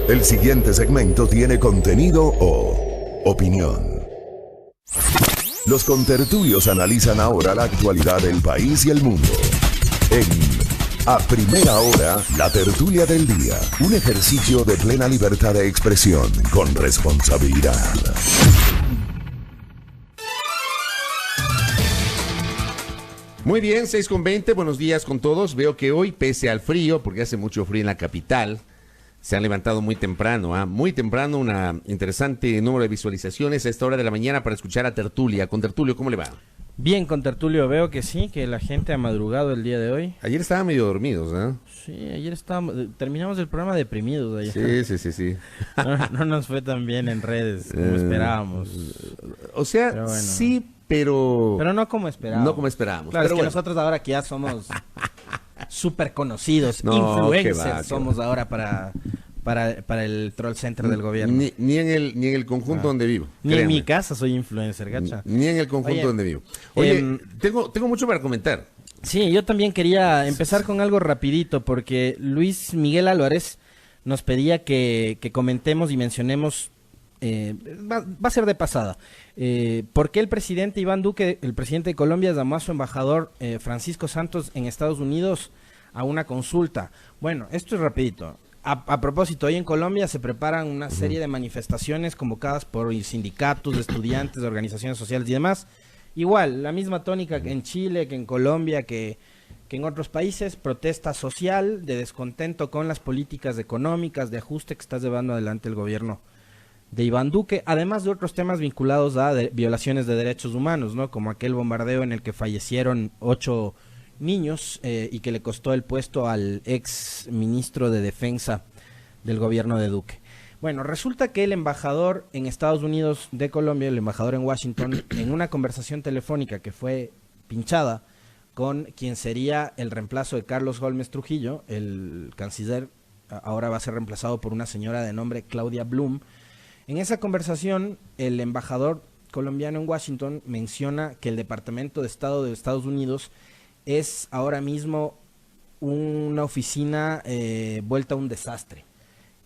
El siguiente segmento tiene contenido o opinión. Los contertulios analizan ahora la actualidad del país y el mundo. En A Primera Hora, la tertulia del día. Un ejercicio de plena libertad de expresión con responsabilidad. Muy bien, 6:20, buenos días con todos. Veo que hoy, pese al frío, porque hace mucho frío en la capital, se han levantado muy temprano, muy temprano, una interesante número de visualizaciones a esta hora de la mañana para escuchar a Tertulia. Con Tertulio, ¿cómo le va? Bien, con Tertulio, veo que sí, que la gente ha madrugado el día de hoy. Ayer estaban medio dormidos, ¿no? Sí, ayer terminamos el programa deprimidos ayer. Sí. No nos fue tan bien en redes como esperábamos. O sea, Pero bueno. sí, pero no como esperábamos. no como esperábamos. Claro, pero es que bueno. nosotros ahora que ya somos súper conocidos, No, influencers, qué va. somos ahora para el troll center del gobierno. Ni en el conjunto donde vivo. Ni en créanme. mi casa soy influencer, gacha. Ni en el conjunto Oye, donde vivo. Oye, tengo mucho para comentar. Sí, yo también quería empezar con algo rapidito, porque Luis Miguel Álvarez nos pedía que comentemos y mencionemos, va a ser de pasada, por qué el presidente Iván Duque, el presidente de Colombia, llamó a su embajador Francisco Santos en Estados Unidos a una consulta. Bueno, esto es rapidito. A propósito, hoy en Colombia se preparan una serie de manifestaciones convocadas por sindicatos, de estudiantes, de organizaciones sociales y demás. Igual, la misma tónica que en Chile, que en Colombia, que en otros países, protesta social de descontento con las políticas económicas de ajuste que está llevando adelante el gobierno de Iván Duque, además de otros temas vinculados a violaciones de derechos humanos, ¿no? Como aquel bombardeo en el que fallecieron 8 niños y que le costó el puesto al ex ministro de Defensa del gobierno de Duque. Bueno, resulta que el embajador en Estados Unidos de Colombia, el embajador en Washington, en una conversación telefónica que fue pinchada con quien sería el reemplazo de Carlos Holmes Trujillo, el canciller, ahora va a ser reemplazado por una señora de nombre Claudia Blum. En esa conversación, el embajador colombiano en Washington menciona que el Departamento de Estado de Estados Unidos es ahora mismo una oficina vuelta a un desastre,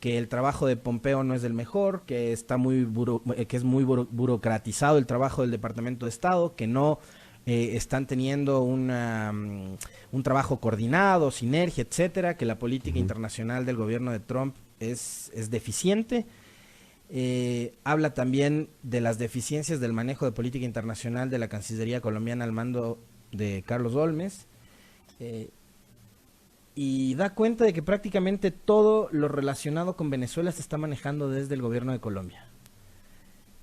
que el trabajo de Pompeo no es el mejor, que está que es muy burocratizado el trabajo del Departamento de Estado, que no están teniendo un trabajo coordinado, sinergia, etcétera, que la política internacional del gobierno de Trump es deficiente. Habla también de las deficiencias del manejo de política internacional de la Cancillería colombiana al mando de Carlos Holmes, y da cuenta de que prácticamente todo lo relacionado con Venezuela se está manejando desde el gobierno de Colombia,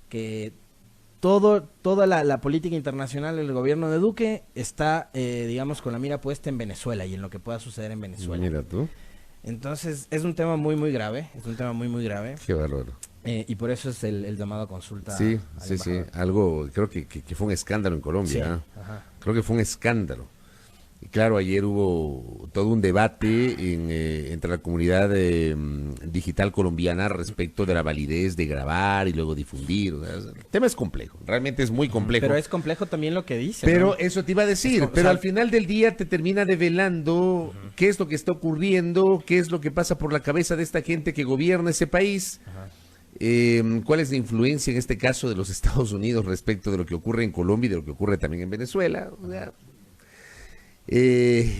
que toda la política internacional del gobierno de Duque está, digamos, con la mira puesta en Venezuela y en lo que pueda suceder en Venezuela. Mira tú. Entonces es un tema muy grave, Qué bárbaro. Y por eso es el llamado a consulta. Sí, al sí, embajador. algo, creo que fue un escándalo en Colombia. Sí, ¿eh? ajá. Creo que fue un escándalo. Y claro, ayer hubo todo un debate entre la comunidad digital colombiana respecto de la validez de grabar y luego difundir. O sea, el tema es complejo, realmente es muy complejo. Pero es complejo también lo que dice. Pero ¿no? eso te iba a decir, Es como- pero o sea, al final del día te termina develando qué es lo que está ocurriendo, qué es lo que pasa por la cabeza de esta gente que gobierna ese país. ¿Cuál es la influencia en este caso de los Estados Unidos respecto de lo que ocurre en Colombia y de lo que ocurre también en Venezuela? O sea,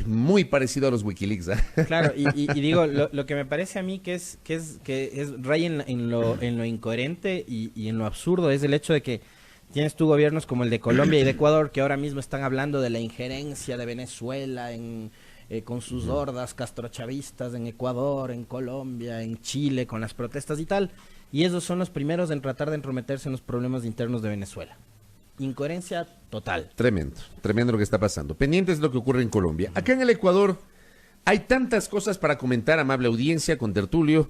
muy parecido a los WikiLeaks. ¿eh? Claro, y digo, lo que me parece a mí que es raya en lo incoherente y en lo absurdo es el hecho de que tienes tú gobiernos como el de Colombia y de Ecuador que ahora mismo están hablando de la injerencia de Venezuela con sus hordas castrochavistas en Ecuador, en Colombia, en Chile, con las protestas y tal, y esos son los primeros en tratar de entrometerse en los problemas internos de Venezuela. Incoherencia total. Tremendo lo que está pasando. Pendientes de lo que ocurre en Colombia. Acá en el Ecuador hay tantas cosas para comentar, amable audiencia, con Tertulio,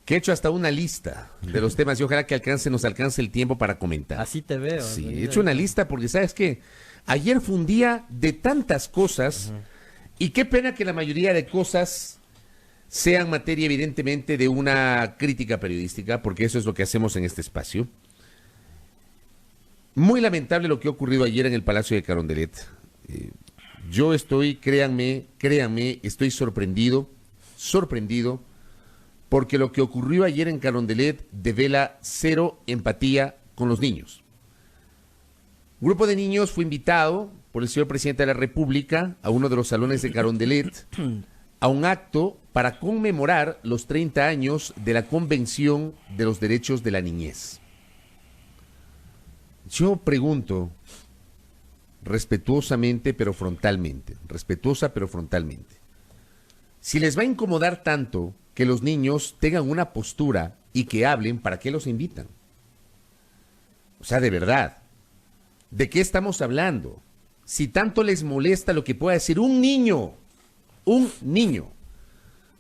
que he hecho hasta una lista de los temas y ojalá que nos alcance el tiempo para comentar. Así te veo. Sí, he hecho una lista porque, ¿sabes qué? Ayer fue un día de tantas cosas y qué pena que la mayoría de cosas sean materia, evidentemente, de una crítica periodística, porque eso es lo que hacemos en este espacio. Muy lamentable lo que ha ocurrido ayer en el Palacio de Carondelet. Yo estoy, créanme, estoy sorprendido porque lo que ocurrió ayer en Carondelet devela cero empatía con los niños. Un grupo de niños fue invitado por el señor presidente de la República a uno de los salones de Carondelet a un acto para conmemorar los 30 años de la Convención de los Derechos de la Niñez. Yo pregunto, respetuosa pero frontalmente, si les va a incomodar tanto que los niños tengan una postura y que hablen, ¿para qué los invitan? O sea, de verdad, ¿de qué estamos hablando? Si tanto les molesta lo que pueda decir un niño.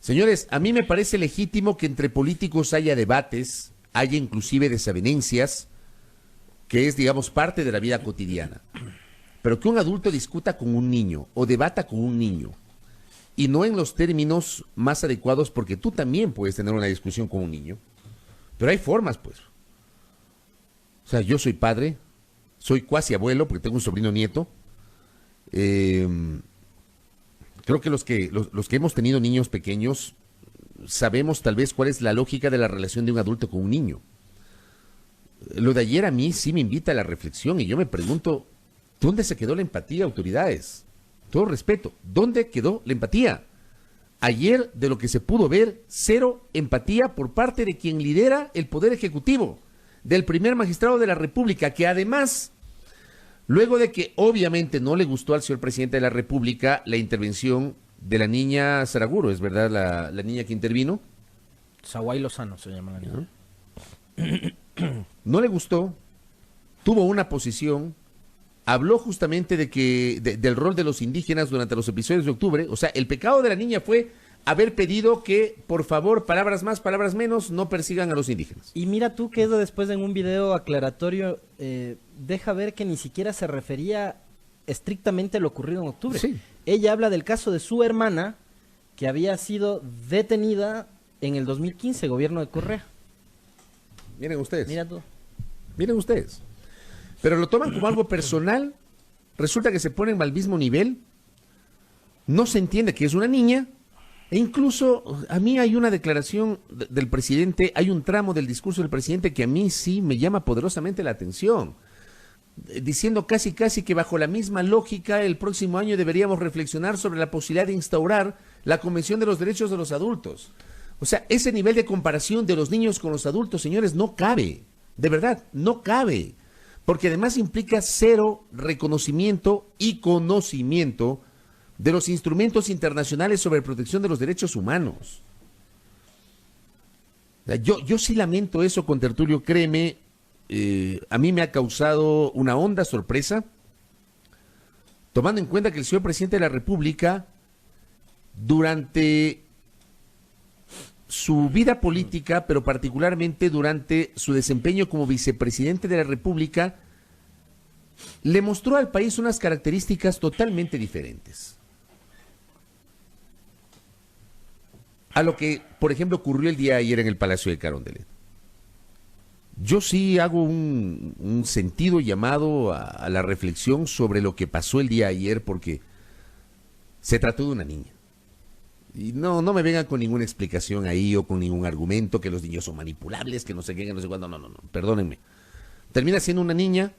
Señores, a mí me parece legítimo que entre políticos haya debates, haya inclusive desavenencias, que es, digamos, parte de la vida cotidiana. Pero que un adulto discuta con un niño o debata con un niño, y no en los términos más adecuados, porque tú también puedes tener una discusión con un niño. Pero hay formas, pues. O sea, yo soy padre, soy cuasi abuelo, porque tengo un sobrino nieto. Creo que los que hemos tenido niños pequeños sabemos tal vez cuál es la lógica de la relación de un adulto con un niño. Lo de ayer a mí sí me invita a la reflexión y yo me pregunto, ¿dónde se quedó la empatía, autoridades? Todo respeto, ¿dónde quedó la empatía? Ayer, de lo que se pudo ver, cero empatía por parte de quien lidera el Poder Ejecutivo, del primer magistrado de la República, que además, luego de que obviamente no le gustó al señor presidente de la República la intervención de la niña Saraguro, ¿es verdad la niña que intervino? Zaguay Lozano se llama la niña. No le gustó, tuvo una posición, habló justamente del rol de los indígenas durante los episodios de octubre. O sea, el pecado de la niña fue haber pedido que, por favor, palabras más, palabras menos, no persigan a los indígenas. Y mira tú que eso después en un video aclaratorio deja ver que ni siquiera se refería estrictamente a lo ocurrido en octubre. Sí. Ella habla del caso de su hermana, que había sido detenida en el 2015, gobierno de Correa. Miren ustedes. Mira tú. Miren ustedes. Pero lo toman como algo personal, resulta que se ponen al mismo nivel, no se entiende que es una niña, e incluso a mí hay una declaración del presidente, hay un tramo del discurso del presidente que a mí sí me llama poderosamente la atención, diciendo casi que bajo la misma lógica el próximo año deberíamos reflexionar sobre la posibilidad de instaurar la Convención de los Derechos de los Adultos. O sea, ese nivel de comparación de los niños con los adultos, señores, no cabe, de verdad, no cabe. Porque además implica cero reconocimiento y conocimiento de los instrumentos internacionales sobre protección de los derechos humanos. O sea, yo sí lamento eso, contertulio, créeme, a mí me ha causado una honda sorpresa, tomando en cuenta que el señor presidente de la República, durante su vida política, pero particularmente durante su desempeño como vicepresidente de la República, le mostró al país unas características totalmente diferentes a lo que, por ejemplo, ocurrió el día de ayer en el Palacio de Carondelet. Yo sí hago un sentido llamado a la reflexión sobre lo que pasó el día de ayer, porque se trató de una niña. Y no me vengan con ninguna explicación ahí o con ningún argumento que los niños son manipulables, que no sé qué, que no sé cuándo. No, perdónenme. Termina siendo una niña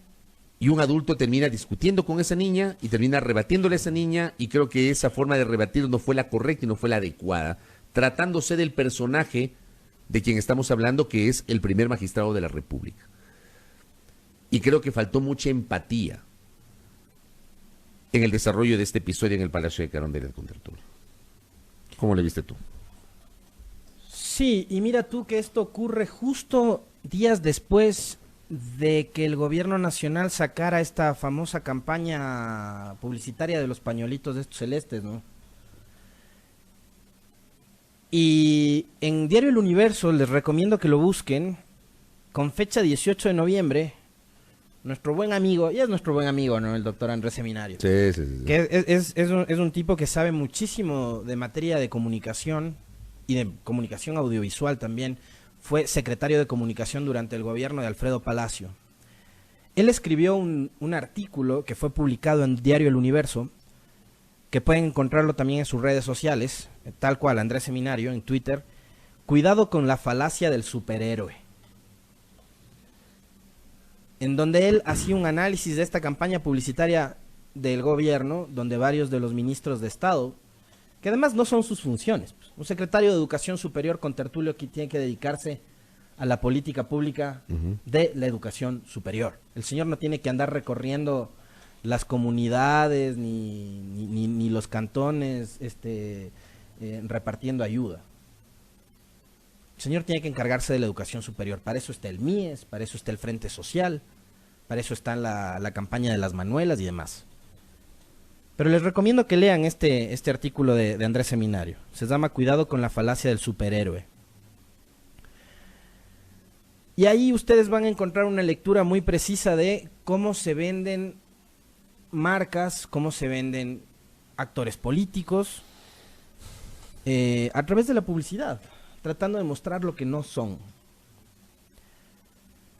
y un adulto termina discutiendo con esa niña y termina rebatiéndole a esa niña, y creo que esa forma de rebatir no fue la correcta y no fue la adecuada, tratándose del personaje de quien estamos hablando, que es el primer magistrado de la República. Y creo que faltó mucha empatía en el desarrollo de este episodio en el Palacio de Carondelet, contertulio. ¿Cómo le viste tú? Sí, y mira tú que esto ocurre justo días después de que el gobierno nacional sacara esta famosa campaña publicitaria de los pañuelitos de estos celestes, ¿no? Y en Diario El Universo, les recomiendo que lo busquen, con fecha 18 de noviembre, nuestro buen amigo, ya es nuestro buen amigo, ¿no? El doctor Andrés Seminario. Sí. Que es un tipo que sabe muchísimo de materia de comunicación y de comunicación audiovisual también. Fue secretario de comunicación durante el gobierno de Alfredo Palacio. Él escribió un artículo que fue publicado en Diario El Universo, que pueden encontrarlo también en sus redes sociales, tal cual, Andrés Seminario, en Twitter, Cuidado con la falacia del superhéroe, en donde él hacía un análisis de esta campaña publicitaria del gobierno, donde varios de los ministros de Estado, que además no son sus funciones, pues, un secretario de Educación Superior con tertulio que tiene que dedicarse a la política pública de la educación superior. El señor no tiene que andar recorriendo las comunidades ni los cantones repartiendo ayuda. El señor tiene que encargarse de la educación superior. Para eso está el MIES, para eso está el Frente Social, para eso está la campaña de las Manuelas y demás. Pero les recomiendo que lean este artículo de Andrés Seminario. Se llama Cuidado con la falacia del superhéroe. Y ahí ustedes van a encontrar una lectura muy precisa de cómo se venden marcas, cómo se venden actores políticos a través de la publicidad, tratando de mostrar lo que no son.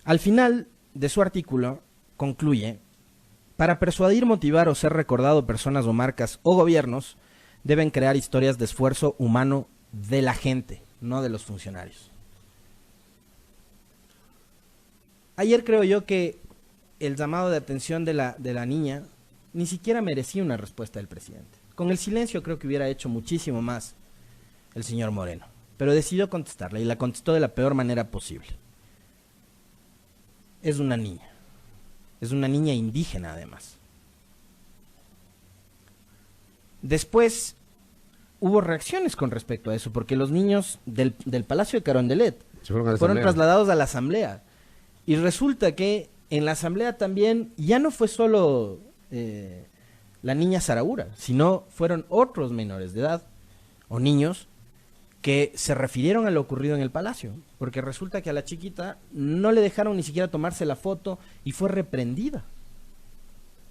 Al final de su artículo concluye: para persuadir, motivar o ser recordado personas o marcas o gobiernos deben crear historias de esfuerzo humano de la gente, no de los funcionarios. Ayer creo yo que el llamado de atención de la niña ni siquiera merecía una respuesta del presidente. Con el silencio creo que hubiera hecho muchísimo más el señor Moreno, pero decidió contestarla y la contestó de la peor manera posible. Es una niña indígena además. Después hubo reacciones con respecto a eso, porque los niños del Palacio de Carondelet fueron trasladados a la asamblea. Y resulta que en la asamblea también ya no fue solo la niña Zaraura, sino fueron otros menores de edad o niños que se refirieron a lo ocurrido en el palacio, porque resulta que a la chiquita no le dejaron ni siquiera tomarse la foto y fue reprendida.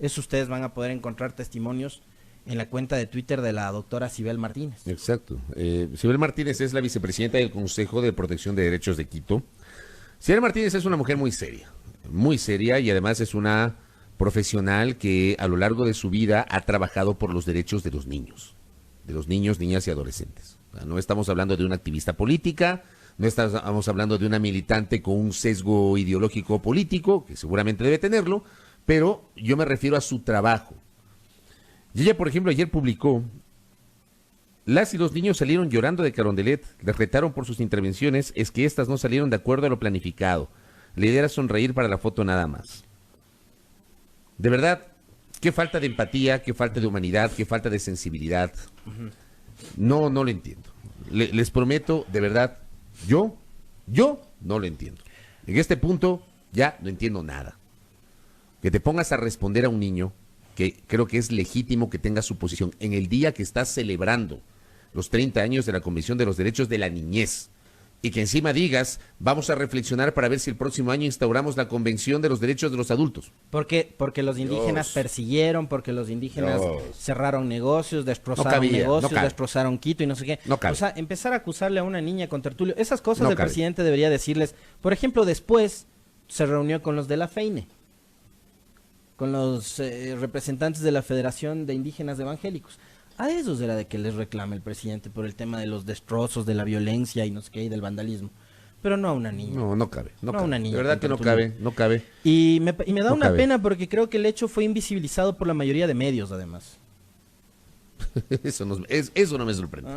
Eso ustedes van a poder encontrar testimonios en la cuenta de Twitter de la doctora Sibel Martínez. Exacto. Sibel Martínez es la vicepresidenta del Consejo de Protección de Derechos de Quito. Sibel Martínez es una mujer muy seria y además es una profesional que a lo largo de su vida ha trabajado por los derechos de los niños, niñas y adolescentes. No estamos hablando de una activista política, no estamos hablando de una militante con un sesgo ideológico político, que seguramente debe tenerlo, pero yo me refiero a su trabajo. Y ella, por ejemplo, ayer publicó: las y los niños salieron llorando de Carondelet, les retaron por sus intervenciones, es que estas no salieron de acuerdo a lo planificado. La idea era sonreír para la foto nada más. De verdad, qué falta de empatía, qué falta de humanidad, qué falta de sensibilidad. No lo entiendo. Les prometo, de verdad, yo no lo entiendo. En este punto ya no entiendo nada. Que te pongas a responder a un niño, que creo que es legítimo que tenga su posición, en el día que estás celebrando los 30 años de la Convención de los Derechos de la Niñez, y que encima digas, vamos a reflexionar para ver si el próximo año instauramos la Convención de los Derechos de los Adultos. Porque los indígenas persiguieron, porque los indígenas cerraron negocios, destrozaron destrozaron Quito y no sé qué. O sea, empezar a acusarle a una niña con tertulio, esas cosas presidente debería decirles. Por ejemplo, después se reunió con los de la FEINE, con los representantes de la Federación de Indígenas Evangélicos. A esos era de que les reclama el presidente por el tema de los destrozos, de la violencia y no sé qué, y del vandalismo. Pero no a una niña. No cabe. No a una niña. De verdad que no cabe. Y me da una pena porque creo que el hecho fue invisibilizado por la mayoría de medios, además. Eso no me sorprende.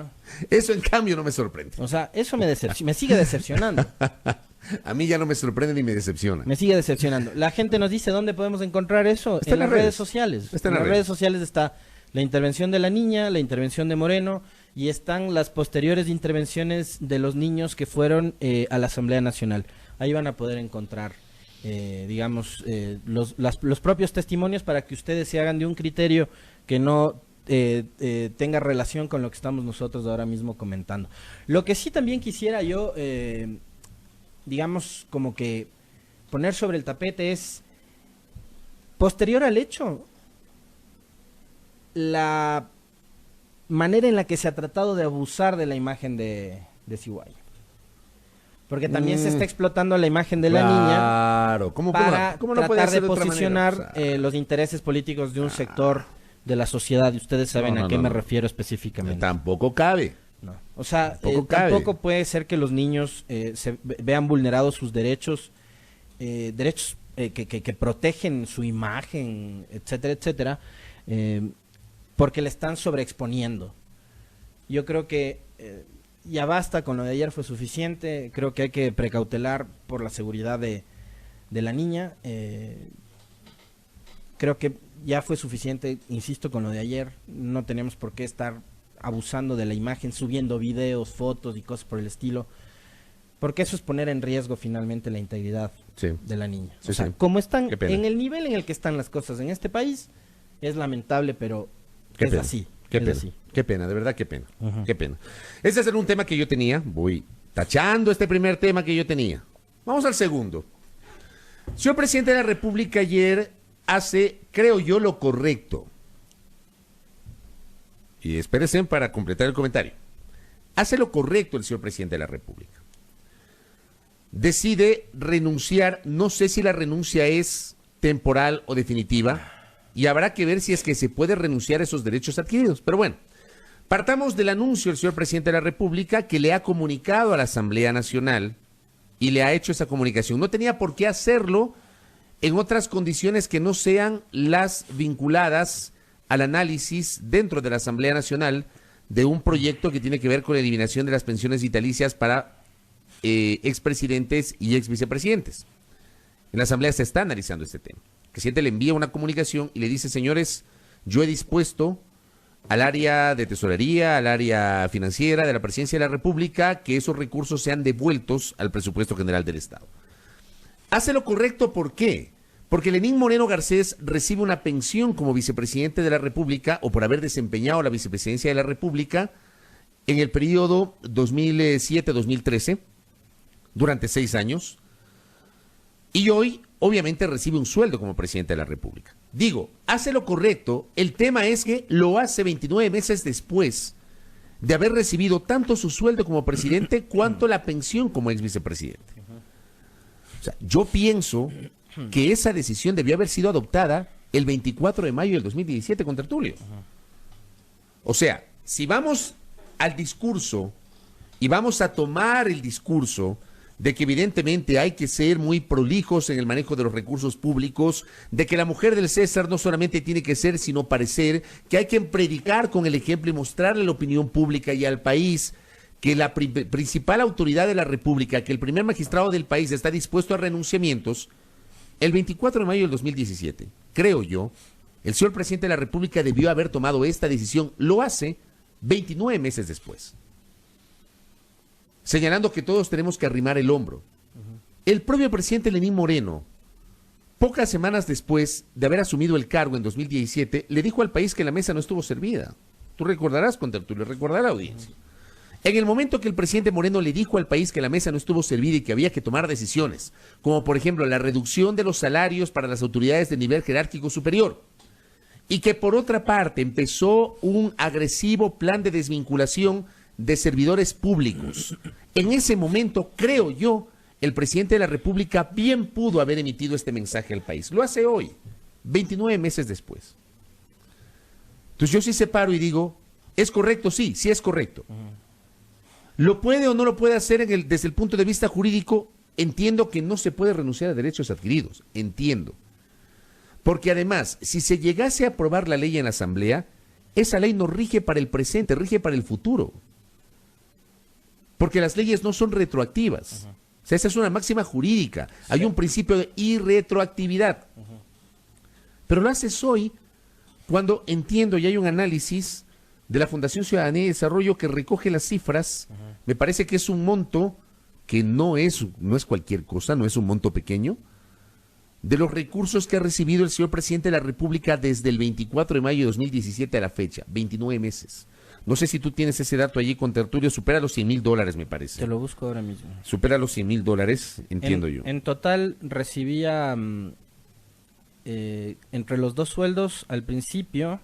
Eso, en cambio, no me sorprende. O sea, eso me sigue decepcionando. A mí ya no me sorprende ni me decepciona. Me sigue decepcionando. La gente nos dice dónde podemos encontrar eso. En las redes sociales. En las redes sociales está la intervención de la niña, la intervención de Moreno, y están las posteriores intervenciones de los niños que fueron a la Asamblea Nacional. Ahí van a poder encontrar, los propios testimonios para que ustedes se hagan de un criterio que no tenga relación con lo que estamos nosotros ahora mismo comentando. Lo que sí también quisiera yo, como que poner sobre el tapete es, posterior al hecho, la manera en la que se ha tratado de abusar de la imagen de Zihuaya. Porque también se está explotando la imagen de la niña para tratar de posicionar los intereses políticos de un sector de la sociedad. Y ustedes saben a qué me refiero específicamente. Tampoco cabe. No. O sea, Tampoco cabe. tampoco puede ser que los niños vean vulnerados sus derechos, derechos que protegen su imagen, etcétera, etcétera, porque le están sobreexponiendo. Yo creo que ya basta, con lo de ayer fue suficiente. Creo que hay que precautelar por la seguridad de la niña. Creo que ya fue suficiente, insisto, con lo de ayer. No tenemos por qué estar abusando de la imagen, subiendo videos, fotos y cosas por el estilo, porque eso es poner en riesgo finalmente la integridad de la niña. Sí, o sea, sí. como están, Qué pena. en el nivel en el que están las cosas en este país, es lamentable, pero Qué es pena. así. Qué es pena, así. qué pena, de verdad, qué pena, Ujú. qué pena. Ese era un tema que yo tenía, voy tachando este primer tema que yo tenía. Vamos al segundo. Señor presidente de la República ayer hace, creo yo, lo correcto. Y espérense para completar el comentario. Hace lo correcto el señor presidente de la República. Decide renunciar, no sé si la renuncia es temporal o definitiva, y habrá que ver si es que se puede renunciar a esos derechos adquiridos. Pero bueno, partamos del anuncio del señor presidente de la República que le ha comunicado a la Asamblea Nacional y le ha hecho esa comunicación. No tenía por qué hacerlo en otras condiciones que no sean las vinculadas al análisis dentro de la Asamblea Nacional de un proyecto que tiene que ver con la eliminación de las pensiones vitalicias para expresidentes y exvicepresidentes. En la Asamblea se está analizando este tema. El presidente le envía una comunicación y le dice, señores, yo he dispuesto al área de tesorería, al área financiera de la Presidencia de la República, que esos recursos sean devueltos al presupuesto general del Estado. Hace lo correcto, ¿por qué? Porque Lenín Moreno Garcés recibe una pensión como vicepresidente de la República o por haber desempeñado la vicepresidencia de la República en el periodo 2007-2013, durante 6 años, y hoy obviamente recibe un sueldo como presidente de la República. Digo, hace lo correcto, el tema es que lo hace 29 meses después de haber recibido tanto su sueldo como presidente cuanto la pensión como ex vicepresidente. O sea, yo pienso que esa decisión debió haber sido adoptada el 24 de mayo del 2017 con Tertulio. O sea, si vamos al discurso y vamos a tomar el discurso de que evidentemente hay que ser muy prolijos en el manejo de los recursos públicos, de que la mujer del César no solamente tiene que ser, sino parecer, que hay que predicar con el ejemplo y mostrarle a la opinión pública y al país que la principal autoridad de la República, que el primer magistrado del país está dispuesto a renunciamientos, el 24 de mayo del 2017, creo yo, el señor presidente de la República debió haber tomado esta decisión, lo hace 29 meses después, señalando que todos tenemos que arrimar el hombro. El propio presidente Lenín Moreno, pocas semanas después de haber asumido el cargo en 2017, le dijo al país que la mesa no estuvo servida. Tú recordarás, contertulio, recordará la audiencia. En el momento que el presidente Moreno le dijo al país que la mesa no estuvo servida y que había que tomar decisiones, como por ejemplo la reducción de los salarios para las autoridades de nivel jerárquico superior, y que por otra parte empezó un agresivo plan de desvinculación de servidores públicos. En ese momento, creo yo, el presidente de la República bien pudo haber emitido este mensaje al país. Lo hace hoy, 29 meses después. Entonces yo sí separo y digo, ¿es correcto? Sí, sí es correcto. ¿Lo puede o no lo puede hacer desde el punto de vista jurídico? Entiendo que no se puede renunciar a derechos adquiridos, entiendo. Porque además, si se llegase a aprobar la ley en la Asamblea, esa ley no rige para el presente, rige para el futuro. Porque las leyes no son retroactivas. O sea, esa es una máxima jurídica. Hay un principio de irretroactividad. Pero lo haces hoy cuando entiendo y hay un análisis de la Fundación Ciudadanía y Desarrollo que recoge las cifras. Me parece que es un monto que no es cualquier cosa, no es un monto pequeño, de los recursos que ha recibido el señor presidente de la República desde el 24 de mayo de 2017 a la fecha, 29 meses. No sé si tú tienes ese dato allí con Tertulio, supera los $100,000, me parece. Te lo busco ahora mismo. Supera los $100,000, entiendo yo. En total recibía entre los dos sueldos al principio,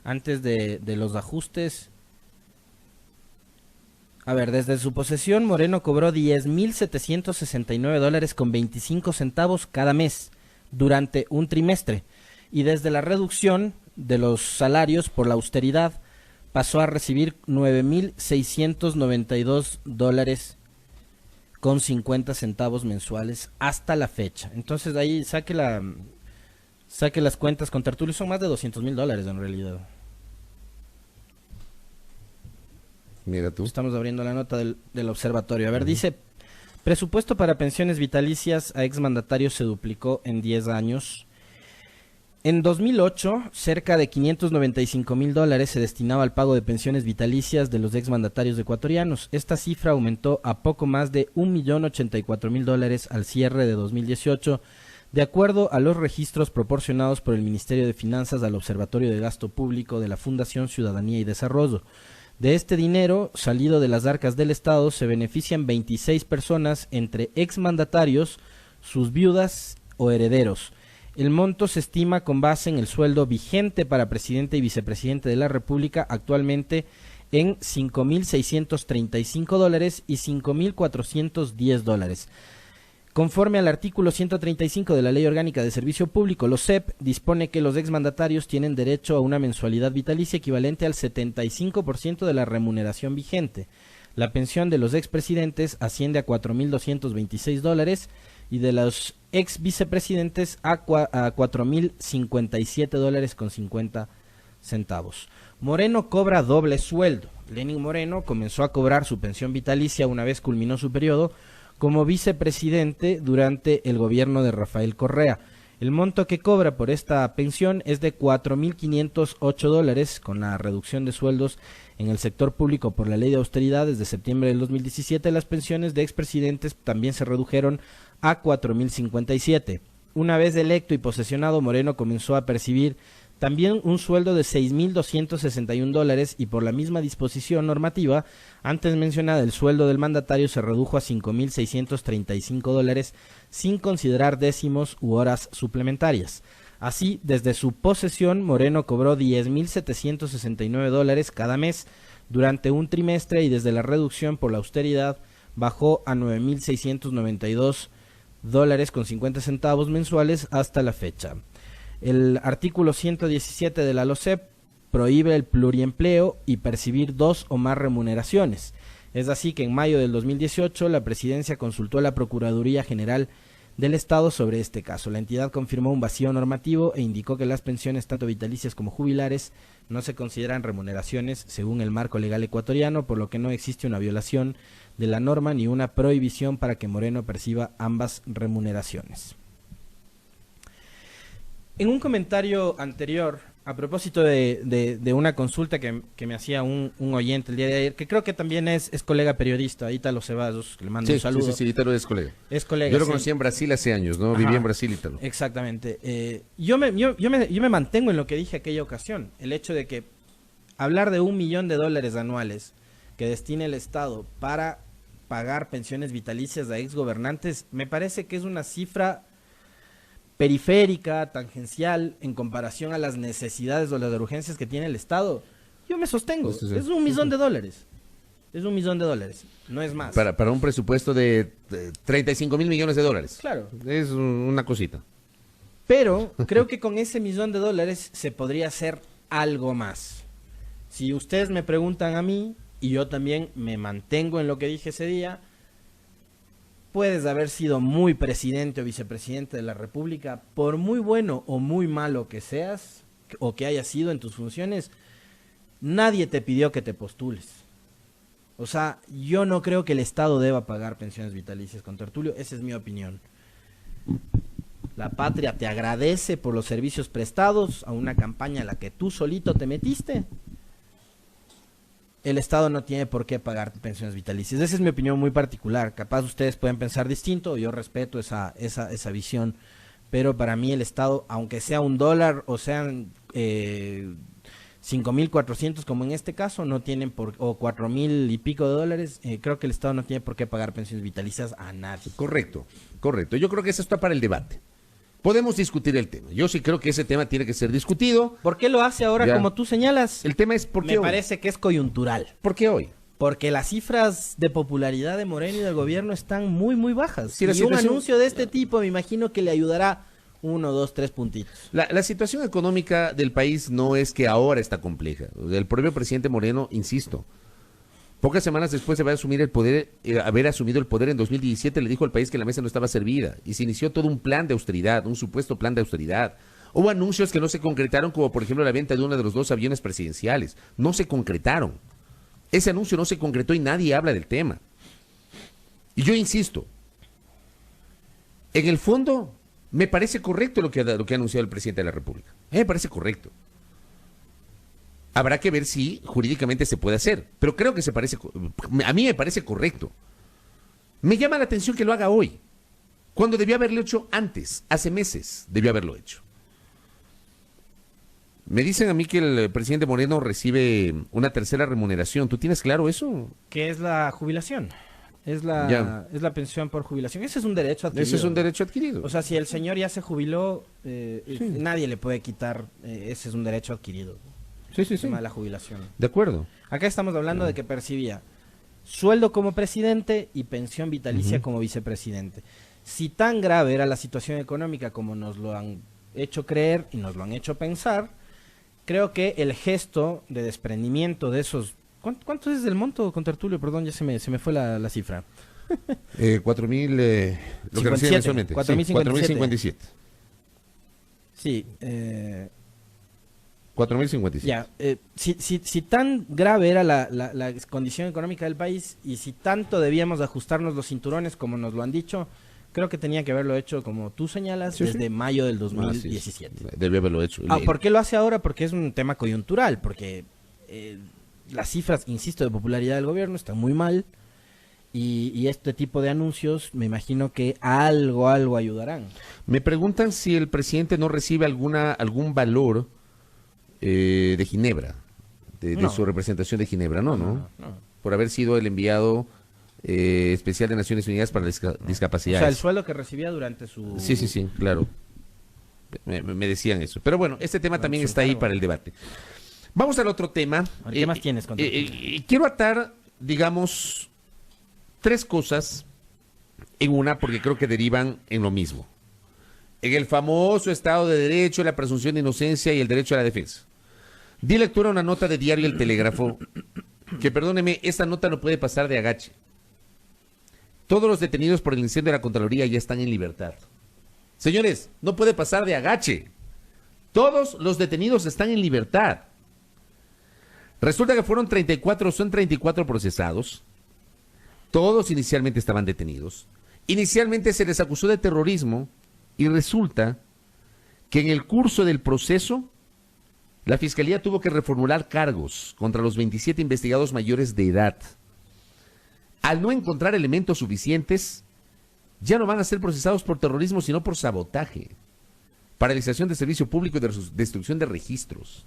antes de los ajustes. A ver, desde su posesión Moreno cobró $10,769.25 cada mes durante un trimestre. Y desde la reducción de los salarios por la austeridad pasó a recibir $9,692 con 50 centavos mensuales hasta la fecha. Entonces de ahí saque las cuentas con Tertulio, son más de $200,000 en realidad. Mira tú. Estamos abriendo la nota del observatorio. A ver, dice, presupuesto para pensiones vitalicias a exmandatarios se duplicó en 10 años. En 2008, cerca de $595,000 se destinaba al pago de pensiones vitalicias de los exmandatarios ecuatorianos. Esta cifra aumentó a poco más de $1,084,000 al cierre de 2018, de acuerdo a los registros proporcionados por el Ministerio de Finanzas al Observatorio de Gasto Público de la Fundación Ciudadanía y Desarrollo. De este dinero, salido de las arcas del Estado, se benefician 26 personas entre exmandatarios, sus viudas o herederos. El monto se estima con base en el sueldo vigente para presidente y vicepresidente de la República, actualmente en $5,635 y $5,410. Conforme al artículo 135 de la Ley Orgánica de Servicio Público, los CEP dispone que los exmandatarios tienen derecho a una mensualidad vitalicia equivalente al 75% de la remuneración vigente. La pensión de los expresidentes asciende a $4,226 y de los ex vicepresidentes a $4,057 con 50 centavos. Moreno cobra doble sueldo. Lenín Moreno comenzó a cobrar su pensión vitalicia una vez culminó su periodo como vicepresidente durante el gobierno de Rafael Correa. El monto que cobra por esta pensión es de $4,508, con la reducción de sueldos en el sector público por la ley de austeridad desde septiembre del 2017. Las pensiones de expresidentes también se redujeron a $4,057. Una vez electo y posesionado, Moreno comenzó a percibir también un sueldo de $6,261 y por la misma disposición normativa antes mencionada, el sueldo del mandatario se redujo a $5,635 sin considerar décimos u horas suplementarias. Así, desde su posesión, Moreno cobró $10,769 cada mes durante un trimestre y desde la reducción por la austeridad bajó a $9,692 con 50 centavos mensuales hasta la fecha. El artículo 117 de la LOCEP prohíbe el pluriempleo y percibir dos o más remuneraciones. Es así que en mayo del 2018 la presidencia consultó a la Procuraduría General del Estado sobre este caso. La entidad confirmó un vacío normativo e indicó que las pensiones tanto vitalicias como jubilares no se consideran remuneraciones según el marco legal ecuatoriano, por lo que no existe una violación de la norma ni una prohibición para que Moreno perciba ambas remuneraciones. En un comentario anterior, a propósito de una consulta que me hacía un oyente el día de ayer, que creo que también es colega periodista, Ítalo Ceballos, que le mando un saludo. Sí, Ítalo es colega. Es colega. Yo lo conocí en Brasil hace años, ¿no? Ajá. Viví en Brasil, Ítalo. Exactamente. Yo me mantengo en lo que dije aquella ocasión. El hecho de que hablar de $1 millón anuales que destine el Estado para pagar pensiones vitalicias a exgobernantes, me parece que es una cifra periférica, tangencial, en comparación a las necesidades o las urgencias que tiene el Estado. Yo me sostengo, es $1 millón. Es $1 millón, no es más. Para un presupuesto de 35,000 millones de dólares. Claro. Es una cosita. Pero creo que con ese $1 millón se podría hacer algo más. Si ustedes me preguntan a mí, y yo también me mantengo en lo que dije ese día, puedes haber sido muy presidente o vicepresidente de la República, por muy bueno o muy malo que seas, o que hayas sido en tus funciones, nadie te pidió que te postules. O sea, yo no creo que el Estado deba pagar pensiones vitalicias con Tertulio, esa es mi opinión. La patria te agradece por los servicios prestados a una campaña a la que tú solito te metiste. El Estado no tiene por qué pagar pensiones vitalicias. Esa es mi opinión muy particular. Capaz ustedes pueden pensar distinto, yo respeto esa visión, pero para mí el Estado, aunque sea $1 o sean 5,400 como en este caso, no tienen o 4,000 y pico de dólares, creo que el Estado no tiene por qué pagar pensiones vitalicias a nadie. Correcto. Yo creo que eso está para el debate. Podemos discutir el tema. Yo sí creo que ese tema tiene que ser discutido. ¿Por qué lo hace ahora como tú señalas? El tema es por qué Me hoy. parece que es coyuntural. ¿Por qué hoy? Porque las cifras de popularidad de Moreno y del gobierno están muy, muy bajas. Sí, la y un situación... anuncio de este tipo me imagino que le ayudará 1, 2, 3 puntitos. La situación económica del país no es que ahora está compleja. El propio presidente Moreno, insisto, pocas semanas después de haber asumido el poder en 2017, le dijo al país que la mesa no estaba servida y se inició todo un plan de austeridad, un supuesto plan de austeridad. Hubo anuncios que no se concretaron, como por ejemplo la venta de uno de los 2 aviones presidenciales. No se concretaron. Ese anuncio no se concretó y nadie habla del tema. Y yo insisto, en el fondo me parece correcto lo que ha anunciado el presidente de la República. Me parece correcto. Habrá que ver si jurídicamente se puede hacer, pero creo que a mí me parece correcto. Me llama la atención que lo haga hoy, cuando debió haberlo hecho antes, hace meses debió haberlo hecho. Me dicen a mí que el presidente Moreno recibe una tercera remuneración. ¿Tú tienes claro eso? ¿Qué es la jubilación? Es la pensión por jubilación. Ese es un derecho adquirido. Ese es un derecho adquirido. O sea, si el señor ya se jubiló, nadie le puede quitar. Ese es un derecho adquirido. Sí. El tema de la jubilación. De acuerdo. Acá estamos hablando de que percibía sueldo como presidente y pensión vitalicia como vicepresidente. Si tan grave era la situación económica como nos lo han hecho creer y nos lo han hecho pensar, creo que el gesto de desprendimiento de esos... ¿Cuánto es el monto, contertulio? Perdón, ya se me fue la cifra. 4.000... lo que recibe mensualmente. 4.057. Sí. 4.057. Ya. Si tan grave era la condición económica del país y si tanto debíamos ajustarnos los cinturones como nos lo han dicho, creo que tenía que haberlo hecho, como tú señalas, desde mayo del 2017. Debió haberlo hecho. ¿Por qué lo hace ahora? Porque es un tema coyuntural, porque las cifras, insisto, de popularidad del gobierno están muy mal y este tipo de anuncios me imagino que algo ayudarán. Me preguntan si el presidente no recibe algún valor de Ginebra, de su representación de Ginebra, no. Por haber sido el enviado especial de Naciones Unidas para las discapacidades. O sea, el sueldo que recibía durante su... Sí, claro. Me decían eso. Pero bueno, este tema también está ahí para el debate. Vamos al otro tema. ¿Qué más tienes? Quiero atar, digamos, 3 cosas en una porque creo que derivan en lo mismo. En el famoso Estado de Derecho, la presunción de inocencia y el derecho a la defensa. Di lectura a una nota de diario El Telégrafo, que perdóneme, esta nota no puede pasar de agache. Todos los detenidos por el incendio de la Contraloría ya están en libertad. Señores, no puede pasar de agache. Todos los detenidos están en libertad. Resulta que son 34 procesados. Todos inicialmente estaban detenidos. Inicialmente se les acusó de terrorismo y resulta que en el curso del proceso la Fiscalía tuvo que reformular cargos contra los 27 investigados mayores de edad. Al no encontrar elementos suficientes, ya no van a ser procesados por terrorismo, sino por sabotaje, paralización de servicio público y de destrucción de registros.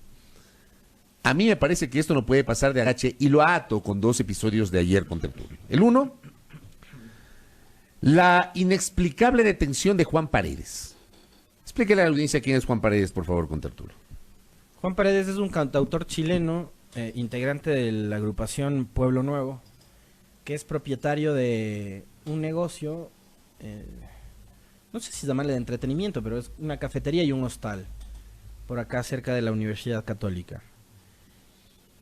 A mí me parece que esto no puede pasar de agache y lo ato con 2 episodios de ayer contemporáneo. El uno, la inexplicable detención de Juan Paredes. Explíquele a la audiencia quién es Juan Paredes, por favor, contertulio. Juan Paredes es un cantautor chileno, integrante de la agrupación Pueblo Nuevo, que es propietario de un negocio, no sé si llamarle de entretenimiento, pero es una cafetería y un hostal, por acá cerca de la Universidad Católica.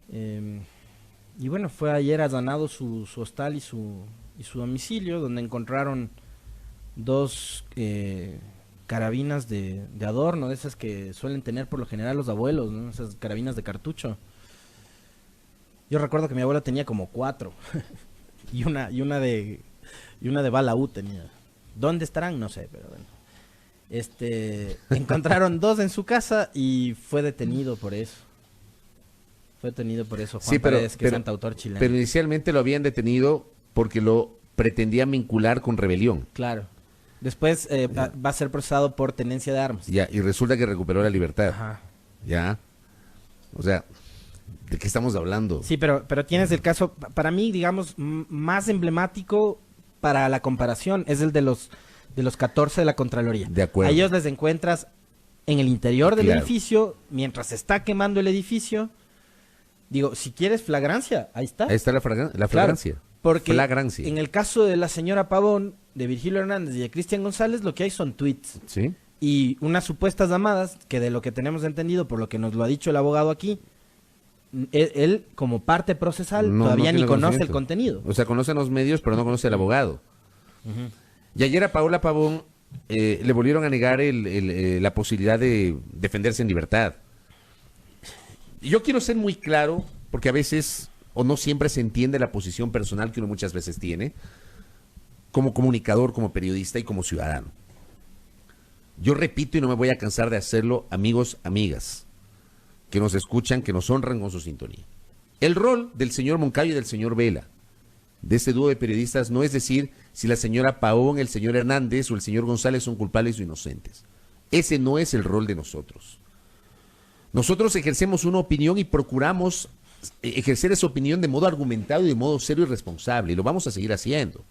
Y bueno, fue ayer allanado su hostal y su domicilio, donde encontraron 2 carabinas de adorno, de esas que suelen tener por lo general los abuelos, ¿no? Esas carabinas de cartucho. Yo recuerdo que mi abuela tenía como 4 y una de bala U tenía. ¿Dónde estarán? No sé, pero bueno. Encontraron 2 en su casa y fue detenido por eso. Juan Paredes, que es cantautor chileno. Pero inicialmente lo habían detenido porque lo pretendían vincular con rebelión. Claro. Después va a ser procesado por tenencia de armas. Ya, y resulta que recuperó la libertad. Ajá. Ya. O sea, ¿de qué estamos hablando? Sí, pero tienes el caso, para mí, digamos, más emblemático para la comparación, es el de los 14 de la Contraloría. De acuerdo. A ellos les encuentras en el interior del edificio, mientras se está quemando el edificio. Digo, si quieres flagrancia, ahí está. Ahí está la flagrancia. Claro, porque flagrancia. En el caso de la señora Pavón, de Virgilio Hernández y de Cristian González, lo que hay son tweets. ¿Sí? y unas supuestas llamadas que, de lo que tenemos entendido, por lo que nos lo ha dicho el abogado aquí, él como parte procesal todavía ni conoce el contenido. O sea, conoce los medios, pero no conoce al abogado. Y ayer a Paola Pavón le volvieron a negar la posibilidad de defenderse en libertad. Yo quiero ser muy claro, porque a veces, o no siempre se entiende la posición personal que uno muchas veces tiene, como comunicador, como periodista y como ciudadano. Yo repito y no me voy a cansar de hacerlo, amigos, amigas, que nos escuchan, que nos honran con su sintonía. El rol del señor Moncayo y del señor Vela, de este dúo de periodistas, no es decir si la señora Pavón, el señor Hernández o el señor González son culpables o inocentes. Ese no es el rol de nosotros. Nosotros ejercemos una opinión y procuramos ejercer esa opinión de modo argumentado y de modo serio y responsable, y lo vamos a seguir haciendo.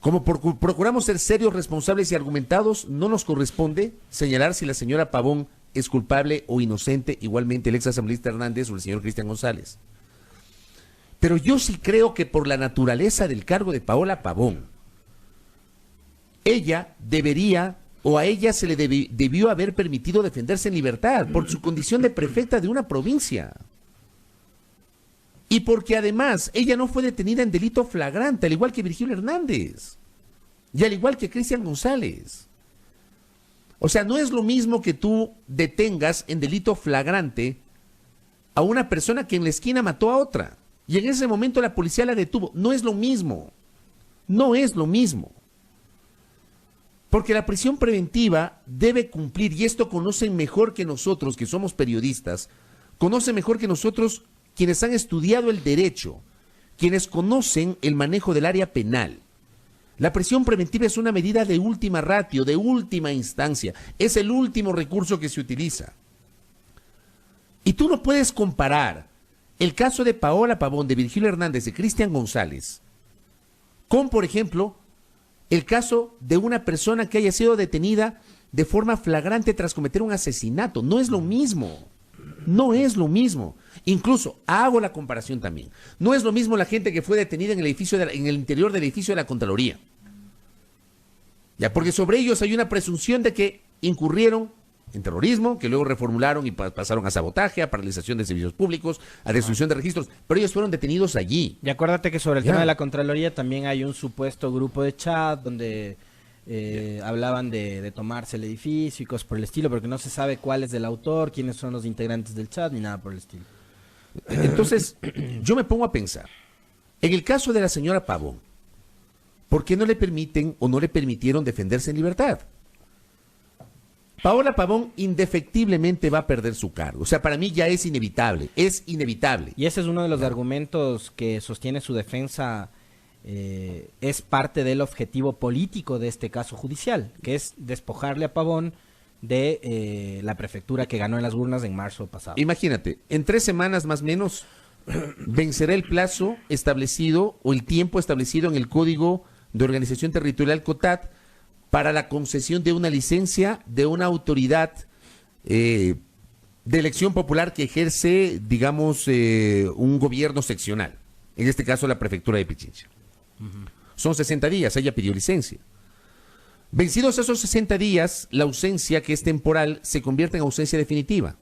Como procuramos ser serios, responsables y argumentados, no nos corresponde señalar si la señora Pavón es culpable o inocente, igualmente el ex asambleísta Hernández o el señor Cristian González. Pero yo sí creo que por la naturaleza del cargo de Paola Pavón, ella debería, o a ella se le debió haber permitido defenderse en libertad por su condición de prefecta de una provincia. Y porque además ella no fue detenida en delito flagrante, al igual que Virgilio Hernández, y al igual que Cristian González. O sea, no es lo mismo que tú detengas en delito flagrante a una persona que en la esquina mató a otra, y en ese momento la policía la detuvo. No es lo mismo, no es lo mismo. Porque la prisión preventiva debe cumplir, y esto conocen mejor que nosotros, que somos periodistas, conocen mejor que nosotros quienes han estudiado el derecho, quienes conocen el manejo del área penal. La prisión preventiva es una medida de última ratio, de última instancia, es el último recurso que se utiliza. Y tú no puedes comparar el caso de Paola Pavón, de Virgilio Hernández, de Cristian González, con, por ejemplo, el caso de una persona que haya sido detenida de forma flagrante tras cometer un asesinato. No es lo mismo. No es lo mismo. Incluso hago la comparación también. No es lo mismo la gente que fue detenida en el interior del edificio de la Contraloría. Ya, porque sobre ellos hay una presunción de que incurrieron en terrorismo, que luego reformularon y pasaron a sabotaje, a paralización de servicios públicos, a destrucción de registros, pero ellos fueron detenidos allí. Y acuérdate que sobre el tema de la Contraloría también hay un supuesto grupo de chat donde hablaban de tomarse el edificio y cosas por el estilo, porque no se sabe cuál es el autor, quiénes son los integrantes del chat, ni nada por el estilo. Entonces, yo me pongo a pensar, en el caso de la señora Pavón, ¿por qué no le permiten o no le permitieron defenderse en libertad? Paola Pavón indefectiblemente va a perder su cargo. O sea, para mí ya es inevitable, es inevitable. Y ese es uno de los argumentos que sostiene su defensa, es parte del objetivo político de este caso judicial, que es despojarle a Pavón de la prefectura que ganó en las urnas en marzo pasado. Imagínate, en 3 semanas más o menos vencerá el plazo establecido o el tiempo establecido en el Código de Organización Territorial COTAT para la concesión de una licencia de una autoridad de elección popular que ejerce, digamos, un gobierno seccional. En este caso, la prefectura de Pichincha. Son 60 días, ella pidió licencia. Vencidos esos 60 días, la ausencia, que es temporal, se convierte en ausencia definitiva.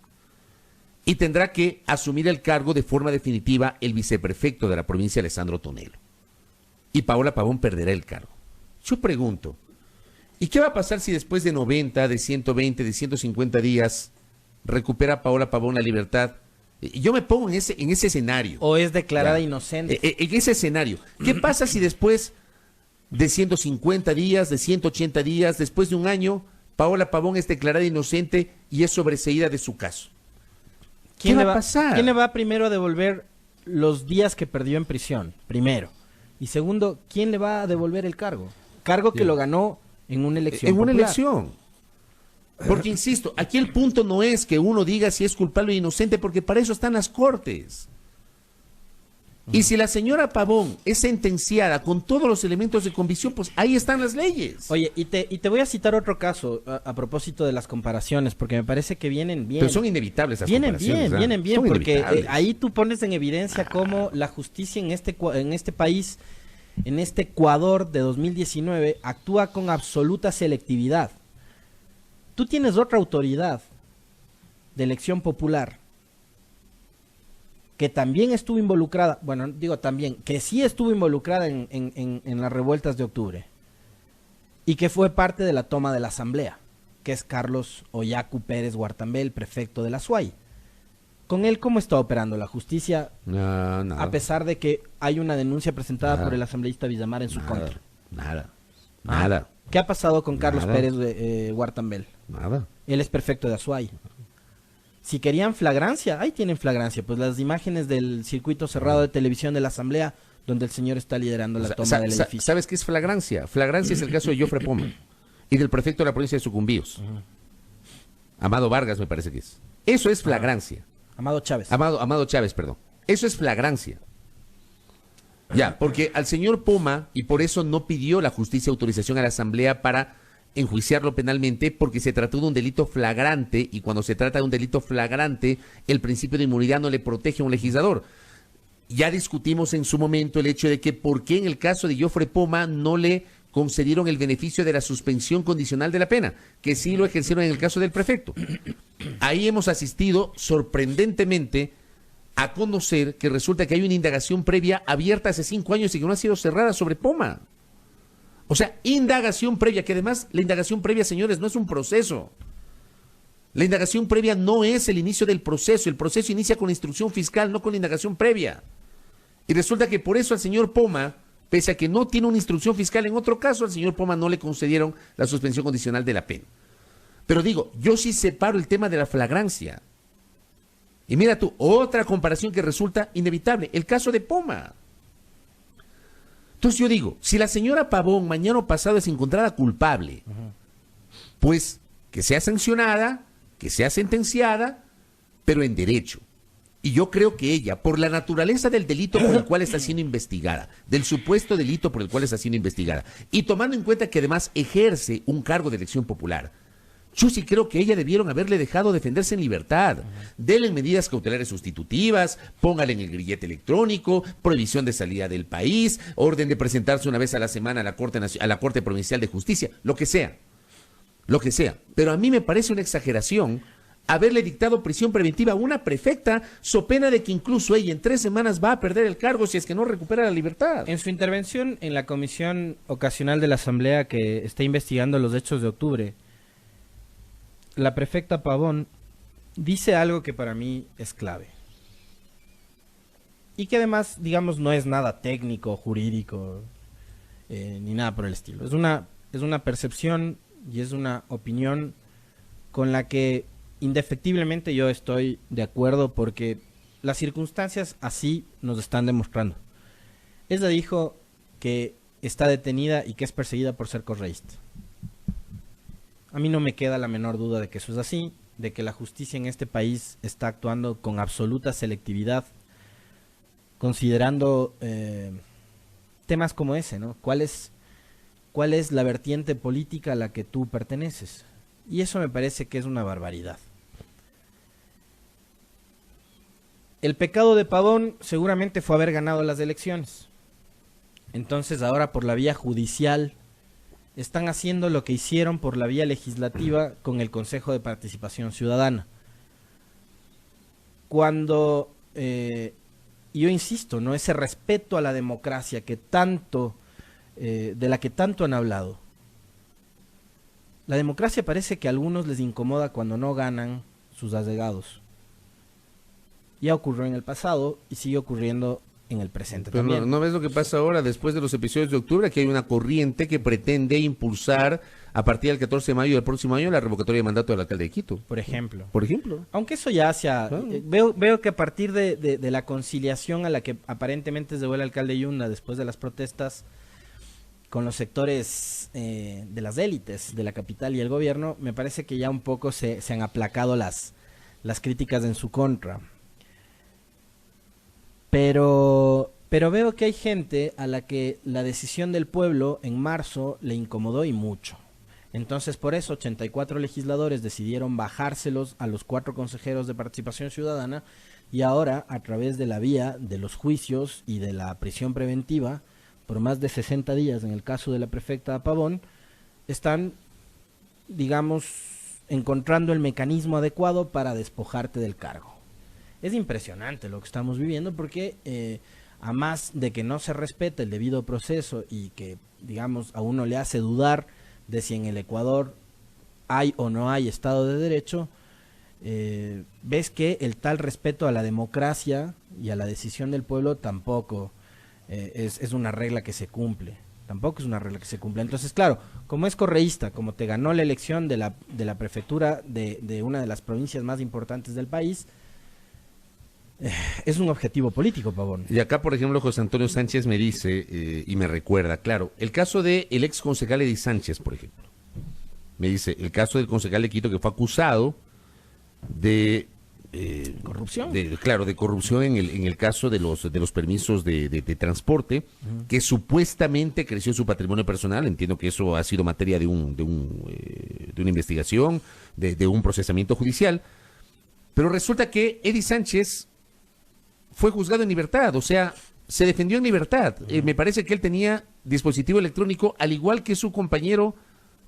Y tendrá que asumir el cargo de forma definitiva el viceprefecto de la provincia, Alessandro Tonelo. Y Paola Pavón perderá el cargo. Yo pregunto, ¿y qué va a pasar si después de 90, de 120, de 150 días recupera Paola Pavón la libertad? Yo me pongo en ese escenario. O es declarada inocente. En ese escenario. ¿Qué pasa si después de 150 días, de 180 días, después de un año, Paola Pavón es declarada inocente y es sobreseída de su caso? ¿Qué va a pasar? ¿Quién le va primero a devolver los días que perdió en prisión? Primero. Y segundo, ¿quién le va a devolver el cargo? Cargo que lo ganó en una elección popular. Una elección. Porque, insisto, aquí el punto no es que uno diga si es culpable o inocente, porque para eso están las cortes. Y si la señora Pavón es sentenciada con todos los elementos de convicción, pues ahí están las leyes. Oye, y te voy a citar otro caso a propósito de las comparaciones, porque me parece que vienen bien. Pero son inevitables las comparaciones. Vienen bien, porque ahí tú pones en evidencia cómo la justicia en este país, en este Ecuador de 2019, actúa con absoluta selectividad. tú tienes otra autoridad de elección popular que también estuvo involucrada, bueno, digo también, que sí estuvo involucrada en las revueltas de octubre y que fue parte de la toma de la asamblea, que es Carlos Oyacu Pérez Guartambel, prefecto de la SUAY. ¿Con él cómo está operando la justicia? No, A pesar de que hay una denuncia presentada por el asambleísta Villamar en su contra. Nada. ¿Qué ha pasado con Carlos Nada. Pérez Guartambel? Nada. Él es prefecto de Azuay. Si querían flagrancia, ahí tienen flagrancia. Pues las imágenes del circuito cerrado de televisión de la asamblea, donde el señor está liderando la toma del edificio. ¿Sabes qué es flagrancia? Flagrancia es el caso de Jofre Poma y del prefecto de la provincia de Sucumbíos. Amado Vargas, me parece que es. Eso es flagrancia. Amado Chávez. Amado Chávez, perdón. Eso es flagrancia. Ya, porque al señor Poma, y por eso no pidió la justicia autorización a la asamblea para enjuiciarlo penalmente, porque se trató de un delito flagrante, y cuando se trata de un delito flagrante, el principio de inmunidad no le protege a un legislador. Ya discutimos en su momento el hecho de que por qué en el caso de Jofre Poma no le concedieron el beneficio de la suspensión condicional de la pena, que sí lo ejercieron en el caso del prefecto. Ahí hemos asistido sorprendentemente a conocer que resulta que hay una indagación previa abierta hace 5 años y que no ha sido cerrada sobre Poma. O sea, indagación previa, que además la indagación previa, señores, no es un proceso. La indagación previa no es el inicio del proceso. El proceso inicia con la instrucción fiscal, no con la indagación previa. Y resulta que por eso al señor Poma, pese a que no tiene una instrucción fiscal en otro caso, al señor Poma no le concedieron la suspensión condicional de la pena. Pero digo, yo sí separo el tema de la flagrancia. Y mira tú, otra comparación que resulta inevitable, el caso de Poma. Entonces yo digo, si la señora Pavón mañana o pasado es encontrada culpable, pues que sea sancionada, que sea sentenciada, pero en derecho. Y yo creo que ella, por la naturaleza del delito por el cual está siendo investigada, del supuesto delito por el cual está siendo investigada, y tomando en cuenta que además ejerce un cargo de elección popular, yo sí creo que ella debieron haberle dejado defenderse en libertad. Denle medidas cautelares sustitutivas, póngale en el grillete electrónico, prohibición de salida del país, orden de presentarse una vez a la semana a la Corte Provincial de Justicia, lo que sea. Lo que sea. Pero a mí me parece una exageración haberle dictado prisión preventiva a una prefecta, so pena de que incluso ella en 3 semanas va a perder el cargo si es que no recupera la libertad. En su intervención en la comisión ocasional de la asamblea que está investigando los hechos de octubre, la prefecta Pavón dice algo que para mí es clave. Y que además, digamos, no es nada técnico, jurídico, ni nada por el estilo. Es una percepción y es una opinión con la que indefectiblemente yo estoy de acuerdo porque las circunstancias así nos están demostrando. Ella dijo que está detenida y que es perseguida por ser correísta. A mí no me queda la menor duda de que eso es así, de que la justicia en este país está actuando con absoluta selectividad, considerando temas como ese, ¿no? ¿Cuál es la vertiente política a la que tú perteneces? Y eso me parece que es una barbaridad. El pecado de Pavón seguramente fue haber ganado las elecciones. Entonces ahora por la vía judicial están haciendo lo que hicieron por la vía legislativa con el Consejo de Participación Ciudadana. Cuando, yo insisto, ¿no? Ese respeto a la democracia que tanto, de la que tanto han hablado. La democracia parece que a algunos les incomoda cuando no ganan sus allegados. Ya ocurrió en el pasado y sigue ocurriendo en el presente Pero también. ¿no ves lo que pasa ahora después de los episodios de octubre? Que hay una corriente que pretende impulsar a partir del 14 de mayo del próximo año la revocatoria de mandato del alcalde de Quito. Por ejemplo. Por ejemplo. Aunque eso ya hacia... Claro. Veo que a partir de la conciliación a la que aparentemente se vuelve el alcalde Yunda después de las protestas con los sectores de las élites de la capital y el gobierno, me parece que ya un poco se han aplacado las críticas en su contra. Pero veo que hay gente a la que la decisión del pueblo en marzo le incomodó y mucho. Entonces por eso 84 legisladores decidieron bajárselos a los 4 consejeros de Participación Ciudadana y ahora a través de la vía de los juicios y de la prisión preventiva por más de 60 días en el caso de la prefecta Pavón están, digamos, encontrando el mecanismo adecuado para despojarte del cargo. Es impresionante lo que estamos viviendo porque a más de que no se respete el debido proceso y que, digamos, a uno le hace dudar de si en el Ecuador hay o no hay Estado de Derecho, ves que el tal respeto a la democracia y a la decisión del pueblo tampoco es una regla que se cumple. Tampoco es una regla que se cumple. Entonces, claro, como es correísta, como te ganó la elección de la prefectura de una de las provincias más importantes del país, es un objetivo político, Pavón. Y acá, por ejemplo, José Antonio Sánchez me dice, y me recuerda, claro, el caso del ex concejal Eddy Sánchez, por ejemplo. Me dice, el caso del concejal de Quito que fue acusado de corrupción. Claro, de corrupción en el caso de los permisos de transporte, que supuestamente creció su patrimonio personal. Entiendo que eso ha sido materia de una investigación, de un procesamiento judicial. Pero resulta que Eddy Sánchez fue juzgado en libertad, o sea, se defendió en libertad. Me parece que él tenía dispositivo electrónico, al igual que su compañero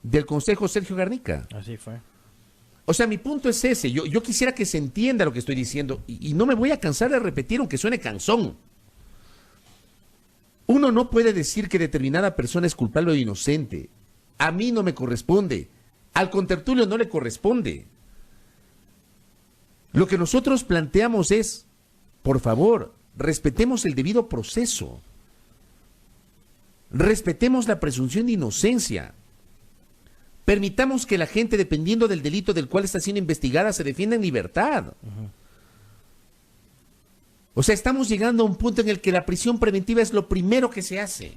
del Consejo, Sergio Garnica. Así fue. O sea, mi punto es ese. Yo quisiera que se entienda lo que estoy diciendo y no me voy a cansar de repetir, aunque suene cansón. Uno no puede decir que determinada persona es culpable o inocente. A mí no me corresponde. Al contertulio no le corresponde. Lo que nosotros planteamos es, por favor, respetemos el debido proceso. Respetemos la presunción de inocencia. Permitamos que la gente, dependiendo del delito del cual está siendo investigada, se defienda en libertad. O sea, estamos llegando a un punto en el que la prisión preventiva es lo primero que se hace.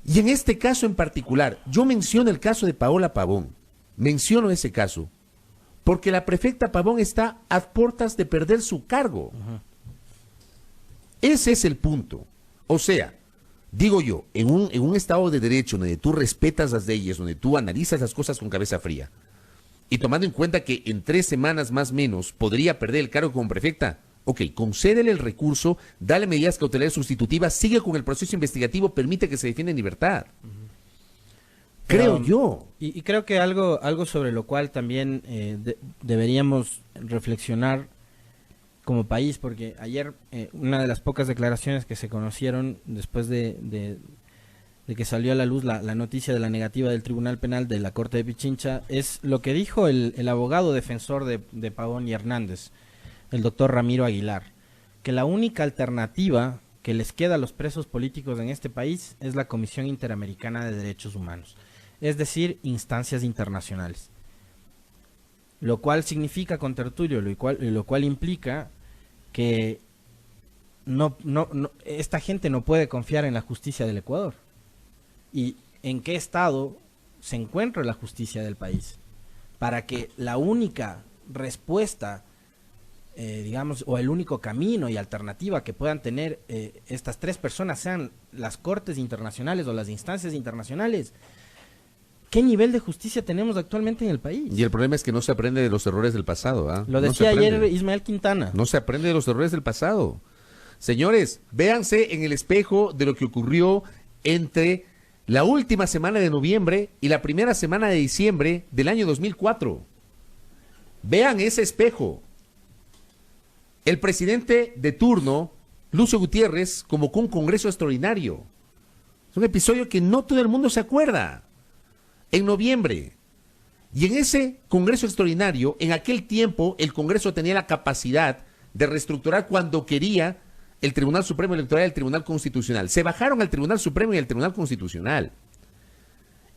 Y en este caso en particular, yo menciono el caso de Paola Pavón. Menciono ese caso porque la prefecta Pavón está a puertas de perder su cargo. Ese es el punto. O sea, digo yo, en un Estado de Derecho donde tú respetas las leyes, donde tú analizas las cosas con cabeza fría, y tomando en cuenta que en 3 semanas más o menos podría perder el cargo como prefecta, ok, concédele el recurso, dale medidas cautelares sustitutivas, sigue con el proceso investigativo, permite que se defienda en libertad. Creo yo. Y creo que algo sobre lo cual también deberíamos reflexionar como país, porque ayer una de las pocas declaraciones que se conocieron después de que salió a la luz la noticia de la negativa del Tribunal Penal de la Corte de Pichincha, es lo que dijo el abogado defensor de Pavón y Hernández, el doctor Ramiro Aguilar, que la única alternativa que les queda a los presos políticos en este país es la Comisión Interamericana de Derechos Humanos, es decir, instancias internacionales. Lo cual significa, contertulio, lo cual implica que esta gente no puede confiar en la justicia del Ecuador. ¿Y en qué estado se encuentra la justicia del país? Para que la única respuesta, digamos, o el único camino y alternativa que puedan tener estas 3 personas sean las cortes internacionales o las instancias internacionales. ¿Qué nivel de justicia tenemos actualmente en el país? Y el problema es que no se aprende de los errores del pasado. Lo decía ayer Ismael Quintana. No se aprende de los errores del pasado. Señores, véanse en el espejo de lo que ocurrió entre la última semana de noviembre y la primera semana de diciembre del año 2004. Vean ese espejo. El presidente de turno, Lucio Gutiérrez, convocó un congreso extraordinario. Es un episodio que no todo el mundo se acuerda. En noviembre. Y en ese congreso extraordinario, en aquel tiempo, el Congreso tenía la capacidad de reestructurar cuando quería el Tribunal Supremo Electoral y el Tribunal Constitucional. Se bajaron al Tribunal Supremo y al Tribunal Constitucional.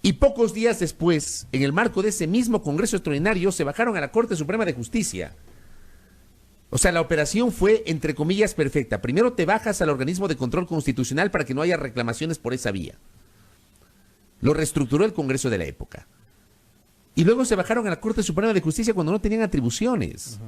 Y pocos días después, en el marco de ese mismo Congreso extraordinario, se bajaron a la Corte Suprema de Justicia. O sea, la operación fue, entre comillas, perfecta. Primero te bajas al organismo de control constitucional para que no haya reclamaciones por esa vía. Lo reestructuró el Congreso de la época. Y luego se bajaron a la Corte Suprema de Justicia cuando no tenían atribuciones.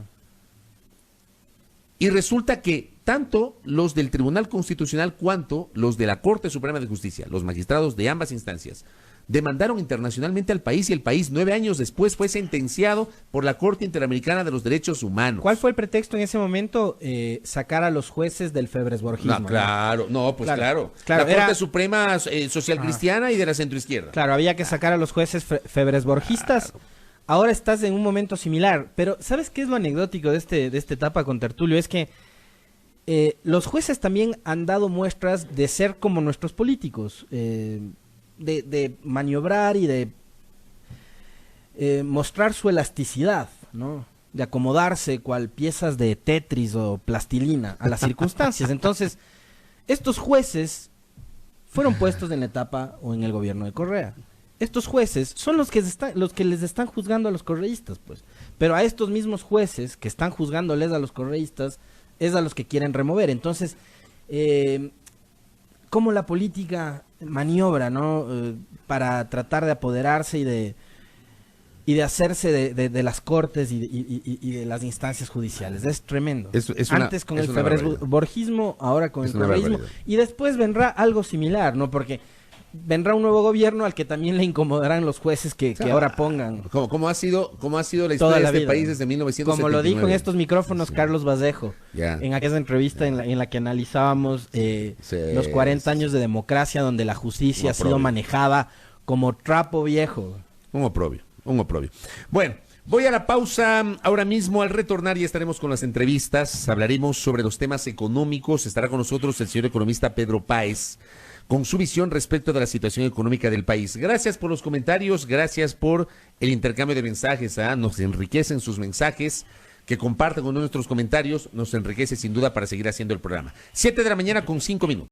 Y resulta que tanto los del Tribunal Constitucional cuanto los de la Corte Suprema de Justicia, los magistrados de ambas instancias, demandaron internacionalmente al país y el país 9 años después fue sentenciado por la Corte Interamericana de los Derechos Humanos. ¿Cuál fue el pretexto en ese momento? Sacar a los jueces del febresborgismo. No, claro, claro. Claro, la Corte Suprema Social Cristiana y de la centroizquierda. Claro, había que sacar a los jueces febresborgistas. Claro. Ahora estás en un momento similar, pero ¿sabes qué es lo anecdótico de esta etapa con Tertulio? Es que los jueces también han dado muestras de ser como nuestros políticos, de maniobrar y de mostrar su elasticidad, ¿no? De acomodarse cual piezas de Tetris o plastilina a las circunstancias. Entonces, estos jueces fueron puestos en la etapa o en el gobierno de Correa. Estos jueces son los que les están juzgando a los correístas, pues. Pero a estos mismos jueces que están juzgándoles a los correístas es a los que quieren remover. Entonces, cómo la política maniobra, ¿no? Para tratar de apoderarse y de hacerse de las cortes y de las instancias judiciales. Es tremendo. Antes con el febresborgismo, ahora con el correísmo. Y después vendrá algo similar, ¿no? Porque vendrá un nuevo gobierno al que también le incomodarán los jueces que ahora pongan. ¿Cómo ha sido la historia de este país desde 1979? Como lo dijo en estos micrófonos Carlos Bazejo, en aquella entrevista en la que analizábamos los 40 años de democracia, donde la justicia ha sido manejada como trapo viejo. Un oprobio. Bueno, voy a la pausa ahora mismo. Al retornar ya estaremos con las entrevistas. Hablaremos sobre los temas económicos. Estará con nosotros el señor economista Pedro Páez, con su visión respecto de la situación económica del país. Gracias por los comentarios, gracias por el intercambio de mensajes. Nos enriquecen sus mensajes, que compartan con nuestros comentarios, nos enriquece sin duda para seguir haciendo el programa. 7 de la mañana con 5 minutos.